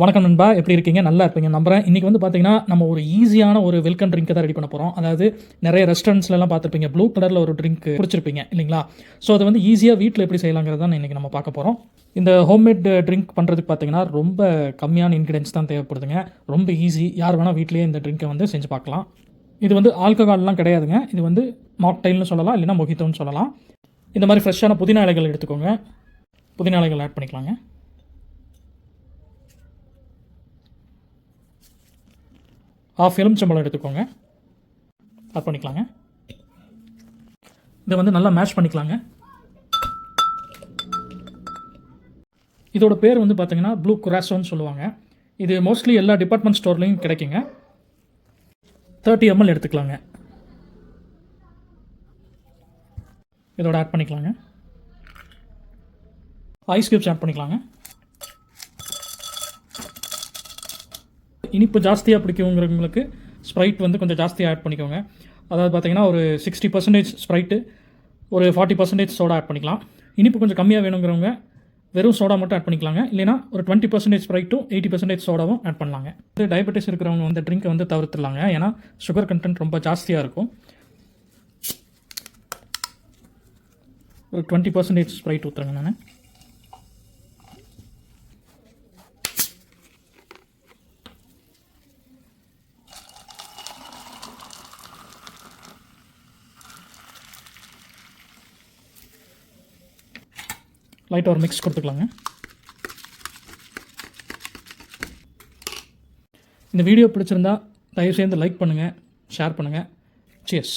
வணக்கம் நண்பா, எப்படி இருக்கீங்க? நல்லா இருப்பீங்க நம்புறேன். இன்றைக்கி வந்து பார்த்தீங்கன்னா, நம்ம ஒரு ஈஸியான ஒரு வெல்கம் ட்ரிங்க்கை தான் ரெடி பண்ண போகிறோம். அதாவது நிறைய ரெஸ்டாரண்ட்ஸ்லாம் பார்த்துருப்பீங்க, ப்ளூ கலரில் ஒரு ட்ரிங்க் குடிச்சிருப்பீங்க இல்லைங்களா? ஸோ அதை வந்து ஈஸியாக வீட்டில் எப்படி செய்யலாங்கிறது தான் இன்றைக்கி நம்ம பார்க்க போகிறோம். இந்த ஹோம்மேட் ட்ரிங்க் பண்ணுறதுக்கு பார்த்தீங்கன்னா ரொம்ப கம்மியான இன்க்ரீடியன்ஸ் தான் தேவைப்படுதுங்க. ரொம்ப ஈஸி, யார் வேணால் வீட்டிலேயே இந்த ட்ரிங்க்கை வந்து செஞ்சு பார்க்கலாம். இது வந்து ஆல்கஹால்லாம் கிடையாதுங்க. இது வந்து மாக்டைல்னு சொல்லலாம், இல்லைனா மொஹித்தோன்னு சொல்லலாம். இந்த மாதிரி ஃப்ரெஷ்ஷான புதினா இலைகள் எடுத்துக்கோங்க. புதினா இலைகள் ஆட் பண்ணிக்கலாங்க. ஹாஃப் எலுமிச்சம்பழம் எடுத்துக்கோங்க, ஆட் பண்ணிக்கலாங்க. இதை வந்து நல்லா மேஷ் பண்ணிக்கலாங்க. இதோட பேர் வந்து பார்த்தீங்கன்னா ப்ளூ குராசோன்னு சொல்லுவாங்க. இது மோஸ்ட்லி எல்லா டிபார்ட்மெண்ட் ஸ்டோர்லேயும் கிடைக்குங்க. 30 ml எடுத்துக்கலாங்க. இதோட ஆட் பண்ணிக்கலாங்க. ஐஸ் கியூப்ஸ் ஆட் பண்ணிக்கலாங்க. இனிப்பு ஜாஸ்தியாக பிடிக்குங்கிறவங்களுக்கு ஸ்ப்ரைட் வந்து கொஞ்சம் ஜாஸ்தியாக ஆட் பண்ணிக்கோங்க. அதாவது பார்த்தீங்கன்னா ஒரு 60% ஸ்ப்ரைட்டு, ஒரு 40% சோடா ஆட் பண்ணிக்கலாம். இனிப்பு கொஞ்சம் கம்மியாக வேணுங்கிறவங்க வெறும் சோடா மட்டும் ஆட் பண்ணிக்கலாங்க. இல்லைனா ஒரு 20% ஸ்ப்ரைட்டும் 80% சோடாவும் ஆட் பண்ணலாங்க. டயபெட்டிஸ் இருக்கிறவங்க வந்து ட்ரிங்க்கை வந்து தவிர்த்துலாங்க, ஏன்னா சுகர் கண்டென்ட் ரொம்ப ஜாஸ்தியாக இருக்கும். ஒரு 20% ஸ்ப்ரைட் ஊற்றுறேங்க நான். லைட்டாக ஒரு மிக்ஸ் கொடுத்துக்கலாங்க. இந்த வீடியோ பிடிச்சிருந்தா தயவுசெய்து லைக் பண்ணுங்கள், ஷேர் பண்ணுங்கள். சியர்ஸ்.